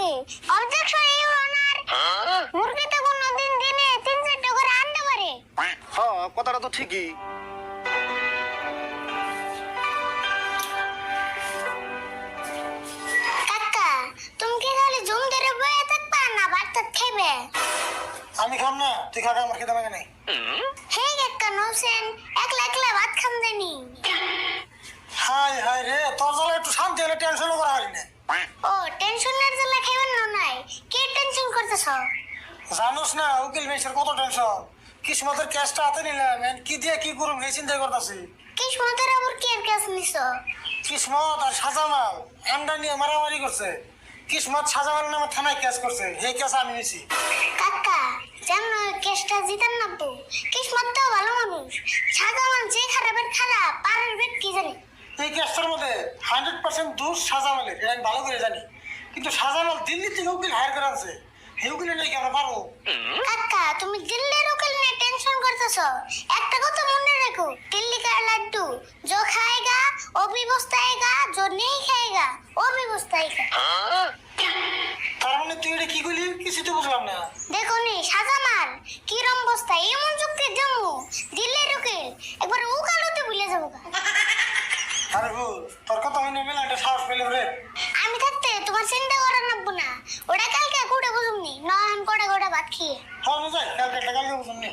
নাকি? Objection your honour. মুরগিতে কোনদিন দিনে 3-4টা করে আন্ডা পারে। হ্যাঁ, কথাটা তো ঠিকই। কাকা, তুমি কি খালি জুম ধরে বয়ে থাকবা না ভাত খাইবে? আমি খাম না, তুই খা, আমার খেতে লাগে নাই। হে কাকা নৌসেন, একলা একলা ভাত খাম জানি। হাই হাই রে, তোর জ্বালা একটু শান্তি হলে টেনশনও করা হয় না। ও টেনশনের জ্বালা খাইবেন না নাই? কি টেনশন করতেছ? জানোস না উকিল মেশের কত টেনশন। কিসমতের ক্যাশটা হাতে নিলাম, কি দিয়ে কি করুম এই চিন্তা করতেছি। কিসমতের আবার কি কেস নিছ? কিসমত আর সাজামাল আন্ডা নিয়ে মারামারি করছে। কিসমত সাজামাল নামে থানায় কেস করছে, এই কেস আমি নিছি। কাকা, যেমন কেসটা জিতান নাবো। কিসমত তো ভালো মানুষ, সাজামান যে খারাপের খারাপ, পারের বেট কি জানি। এই কেসটার মধ্যে 100% দোষ সাজামালের, এটা আমি ভালো করে জানি। কিন্তু সাজামাল দিল্লি থেকে উকিল হায়ার করে আনছে, এই উকিলে নাকি আমরা পারবো। কাকা, তুমি দিল্লির উকিল নিয়ে টেনশন করতেছ। একটা কথা মনে রাখো, দিল্লি কা লাড্ডু जो खाएगा वो भी पछताएगा, जो नहीं खाएगा वो भी पछताएगा। তার মানে তুই এটা কি করলি, কিছু তো বুঝলাম না। দেখো নি সাজামান কিরম বস্তা, এমন যুক্তি জমু দিল্লির উকিল একবার উকালতে ভুলে যাবো। আরে ভুল, তোর কথা মনে মেলা একটা সাহস পেলে রে। আমি থাকতে তোমার চিন্তা করার নাববো না, ওটা কালকে কুড়ে বুঝুমনি, নয়ন কড়া কড়া ভাত খেয়ে। হ্যাঁ যাই, কালকে বুঝুন নি।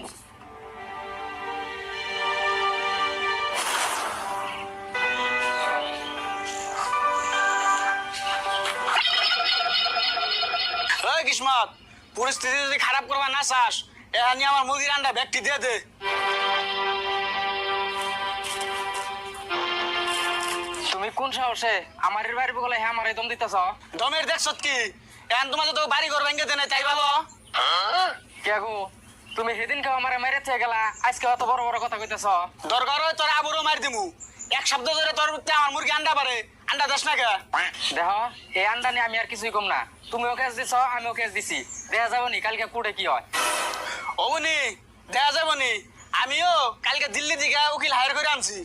ওই কিসমত, পরিস্থিতি যদি খারাপ করবা না চাস, এখানে আমার মুরগির আন্ডা ব্যাগটি দিয়ে দে। তুমি কোন সাহসে আমার বাড়ি বলে হ্যাঁ আমার দম দিতেছ? দমের দেখছত কি? এখন তোমার তো বাড়ি ঘর ভেঙে দেনে, তাই ভালো। কে গো, তুমি সেদিনকে আমার মেরে থেকে গেলা, আজকে অত বড় বড় কথা কইতেছ? দরকার হয় তোর আবুরও মার দিমু। এক সপ্তাহ ধরে তোর উঠতে আমার মুরগি আন্ডা পারে, আন্ডা দাস না কে? দেহ, এই আন্ডা নিয়ে আমি আর কিছুই কম না। তুমিও কেস দিছ, আমিও কেস দিছি। দেখা যাবো নি কালকে কুড়ে কি হয়। অবনি দেখা যাবো নি, আমিও কালকে দিল্লি থেকে উকিল হায়ার করে আনছি।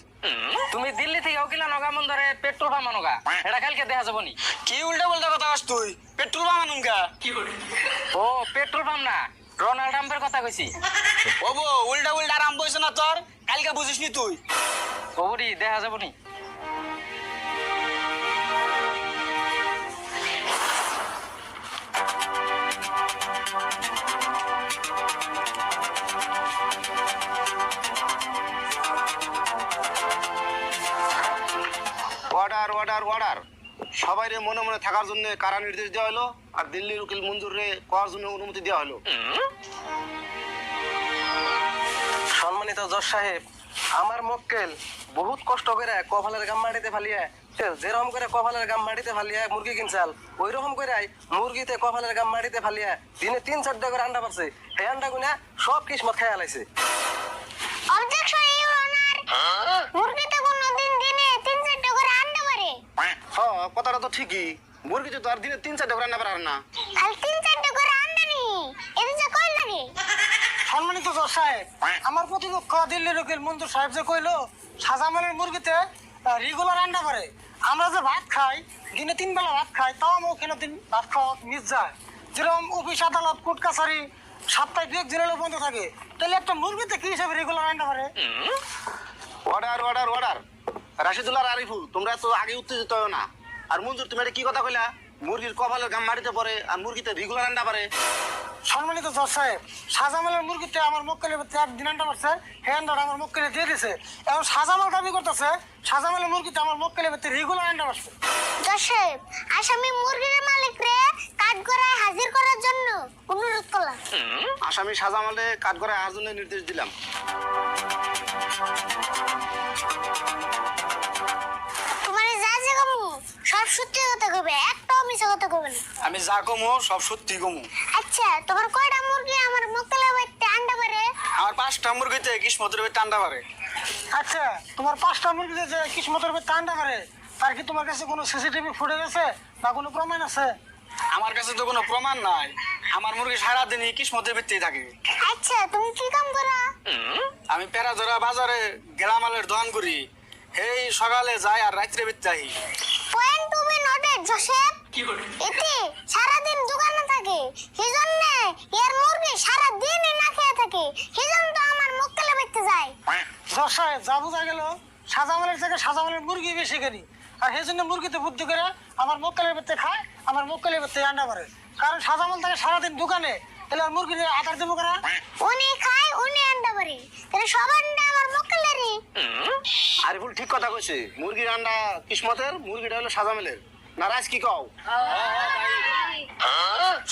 তুমি দিল্লি থেকে উকিলা নগা মন ধরে পেট্রোল পাম্প নগা, এটা কালকে দেখা যাবো নি। কি উল্টা পাল্টা কথা কস তুই? পেট্রোল পাম্প আনুম কা? ও পেট্রোল পাম্প না, রোনাল্ড ট্রাম্পের কথা কইছি। ওবো উল্টা উল্টা আরাম বইছ না তোর, কালকে বুঝিস নি তুই। ওবরি দেখা যাবো নি। Order order order. সবাই রে মনে মনে থাকার জন্য কারা নির্দেশ দেওয়া হলো, আর দিল্লির উকিল মঞ্জুর রে করার জন্য অনুমতি দেওয়া হলো। সম্মানিত জজ সাহেব, আমার মক্কেল বহুত কষ্ট করে কপালের গাম মাটিতে ফালিয়ে, যেরকম করে কপালের গাম মাটিতে ফালিয়ে মুরগি কিনছাল, ওই রকম করে মুরগিতে কপালের গাম মাটিতে ফালিয়ে দিনে 3-4টা করে আন্ডা পারছে। এই আন্ডা গুনা সব কিসমত খাই আলাইছে। Objection your honour. মুরগিতে কোনদিন দিনে 3-4টা করে আন্ডা পারে। হ্যাঁ, কথাটা তো ঠিকই। মুরগিতে তো আর দিনে 3-4টা করে রান্না পারে না। খালি 3-4টা করে আন্ডা নি, এতে যে কই লাগে। সম্মানিত জজ সাহেব, আমার প্রতিপক্ষ দিল্লির উকিল মঞ্জুর সাহেব যে কইলো সাজামালের মুরগিতে রেগুলার আন্ডা করে। আমরা যে ভাত খাই, দিনে 3 বেলা ভাত খাই, তাও আমার ওখানে ভাত খাওয়া মিস যায়। যেরকম অফিস আদালত কোর্ট কাছারি সপ্তাহে 2 দিন বন্ধ থাকে, তাহলে একটা মুরগিতে কি হিসাবে রেগুলার আন্ডা করে? Order order order. রাশিদুল্লাহ আর আরিফুল, তোমরা তো আগে উত্তেজিত হয় না। আর মঞ্জুর, তুমি এটা কি কথা কইলা? মুরগির কপালের গাম মাটিতে পড়ে আর মুরগিতে রেগুলার আন্ডা পারে। সম্মানিত জজ সাহেব, সাজামালের মুরগিতে আমার মক্কেলের ভিতরে 1 দিন আন্ডা পারছে, হে আন্ডাটা আমার মক্কেলে দিয়ে দিছে। এখন সাজামাল দাবি করতেছে সাজামালের মুরগিতে আমার মক্কেলের ভিতরে রেগুলার আন্ডা পারছে। জজ সাহেব, আসামি মুরগির মালিক রে কাঠগড়ায় হাজির করার জন্য অনুরোধ করলাম। আসামি সাজামালে কাঠগড়ায় আসার জন্য নির্দেশ দিলাম। তোমার যা যে কমু সব সত্যি কথা কইবে, একটাও মিছা কথা কইবে না। আমি যা কমো সব সত্যি কমু। আচ্ছা, তোমার কয়টা মুরগি আমার মক্কেলের বাড়িতে আন্ডা পারে? আমার 5টা মুরগিতে কিসমতের ভিতরে আন্ডা পারে। আচ্ছা, তোমার 5টা মুরগিতে যে কিসমতের ভিতরে আন্ডা পারে, তার কি তোমার কাছে কোনো সিসিটিভি ফুটেজ আছে বা কোনো প্রমাণ আছে? আমার কাছে তো কোনো প্রমাণ নাই। আমার মুরগি সারাদিনই কিসমতের ভিতরেই থাকে। আচ্ছা, তুমি কি কাম করো? আমি পেরাধরা বাজারে গেলামালের দোকান করি। এই সকালে যাই আর রাত্রে ভিতরে আহি। Point to be noted Joseph. এতে সারাদিন সাহেব যা বোঝা গেল সাজামালের থেকে সাজামালের মুরগি বেশি কেনি আর সেই জন্য মুরগিতে বুদ্ধি করে আমার মক্কেলের বেতে খায় আমার মক্কেলের বেতে আন্ডা মারে কারণ সাজামাল থাকে সারাদিন দোকানে তাহলে আর মুরগি আদার দেবো করা উনি খায় উনি আন্ডা পারে তাহলে সব আন্ডা আমার মক্কেলেরই। আরিফুল ঠিক কথা কইছে, মুরগির আন্ডা কিসমতের, মুরগিটা হলো সাজামেলের। না রাজ কি কও?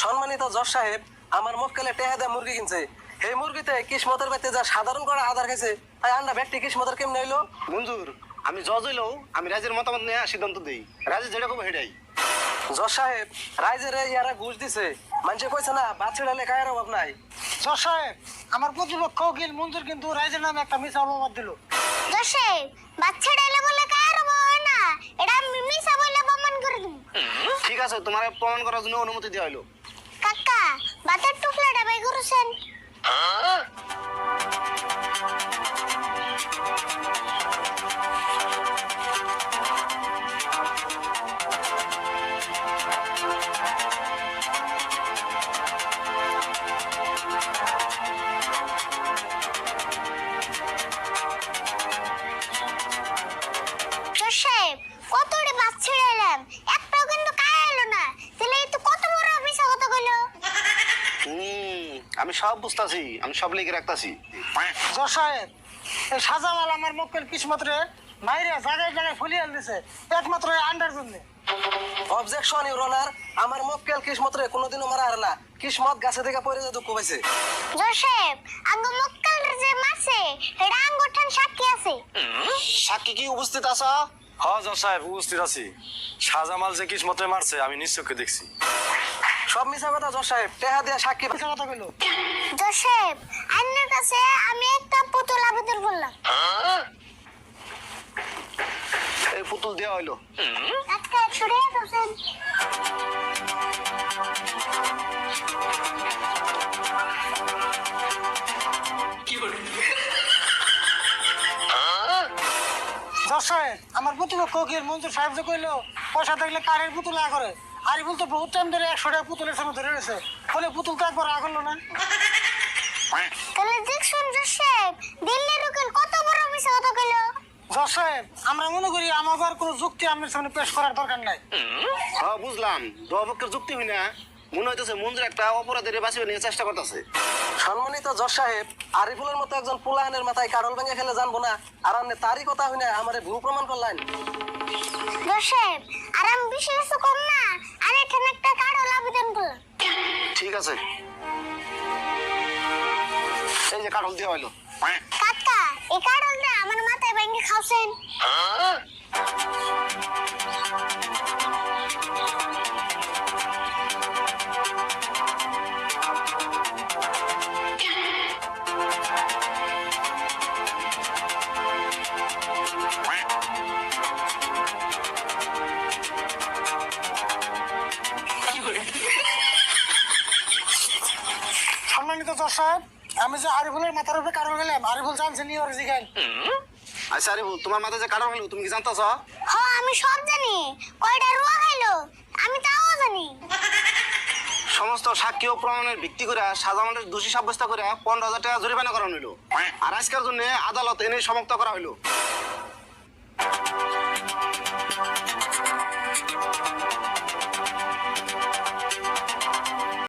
সম্মানিত জজ সাহেব, আমার মক্কেলে টেহা দিয়ে মুরগি কিনছে, এই মুরগিতে কিসমতের বাড়িতে যা সাধারণ করে আদার খাইছে তাই আন্ডা ব্যক্তি কিসমতের কেমনে হইলো? মঞ্জুর, আমি জজ হইলেও আমি রাজের মতামত নিয়ে সিদ্ধান্ত দেই, রাজে যেটা কবে হেডাই। জজ সাহেব, রাইজের ইয়ারা ঘুষ দিছে, মানুষে কইছে না বাদ ছেড়ালে কায়ের অভাব নাই। জজ সাহেব, আমার প্রতিপক্ষ উকিল মঞ্জুর কিন্তু রাইজের নামে একটা মিথ্যা অপবাদ দিল। জোসে বাচ্চা ডাইলে বলে কার হয় না, এটা আমি মিছা বলে প্রমাণ করে দিই। ঠিক আছে, তোমার প্রমাণ করার জন্য অনুমতি দেওয়া হলো। কাকা বাতার টুকলাটা বাই করেছেন। সাহেব কতটা বাস ছেড়ে এলাম, একটাও কিন্তু কাজ এলো না, তাহলে এই তো কত বড় মিছা কথা কইলো। আমি সব বুঝতাছি, আমি সব লিখে রাখতাছি। জজ সাহেব, এই সাজামাল আমার মক্কেল কিসমতরে মাইরে জায়গায় জায়গায় ফুলিয়ে দিছে একমাত্র এই আন্ডার জন্য। অবজেকশন ইউর অনার, আমার মক্কেল কিসমতরে কোনোদিনও মারা হারে না, কিসমত গাছে থেকে পড়ে যে দুঃখ পাইছে। জোসেফ আঙ্গ মক্কেল যে মারছে এটা আঙ্গুঠান সাক্ষী আছে। সাক্ষী কি উপস্থিত আছ? হ্যাঁ জজ সাহেব, উপস্থিত আছি। শাহজামাল যে কিসমতে মারছে আমি নিশ্চয়কে দেখছি। সব মিছা কথা জজ সাহেব, টেহা দিয়া সাক্ষী। মিথ্যা কথা কইলো। জোসেফ আন্নার কাছে আমি একটা পুতুল আবেদন করলাম। এই পুতুল দেওয়া হইলো। আজকে ছুড়ে দিয়েছেন। জজ সাহেব, আমার প্রতিপক্ষ উকিল মঞ্জুর সাহেব যে কইলো পয়সা থাকলে কারের পুতুল আ করে, আরিফুল তো বহুত টাইম ধরে 100 টাকা পুতুলের সামনে ধরে রয়েছে, বলে পুতুল তো একবার আ করলো না। তাহলে দেখুন জোসেফ দিল্লির উকিল কত বড় মিছা কথা কইলো। জজ সাহেব, আমরা মনে করি আমার আর কোনো যুক্তি আপনার সামনে পেশ করার দরকার নাই। হ্যাঁ বুঝলাম, দোয়াপক্ষের যুক্তি হই না, মনে হইতেছে মঞ্জুর একটা অপরাধের বাঁচিয়ে নিয়ে চেষ্টা করতেছে। সম্মানিত জজ সাহেব, আরিফুলের মতো একজন পোলাহানের মাথায় কারল ভেঙে ফেলে জানবো না, আর আপনি তারই কথা হই না আমারে ভুল প্রমাণ করলেন। জোসেফ আর আমি বেশি কিছু কম না, আর এখানে একটা কারণ আবেদন করলাম। ঠিক আছে, এই যে কাঠল দেওয়া হইলো। কাকা এই কারণটা আমার মাথায় ভেঙে খাওছেন। সম্মানিত জজ সাহেব, আমি যে আরিফুলের মাথার উপরে কারণ গেলাম, আরিফুল জানছে নি ওর জিগাই। আচ্ছা আরিফুল, তোমার মাথায় যে কাঠল হইলো তুমি কি জানতাছ? হ্যাঁ আমি সব জানি, কয়টা রুয়া খাইলো আমি তাও জানি। সমস্ত সাক্ষী ও প্রমাণের ভিত্তি করে সাজামালের দোষী সাব্যস্ত করে 15,000 টাকা জরিমানা করানো হইলো। আর আজকের জন্য আদালত এনে সমাপ্ত করা হইলো।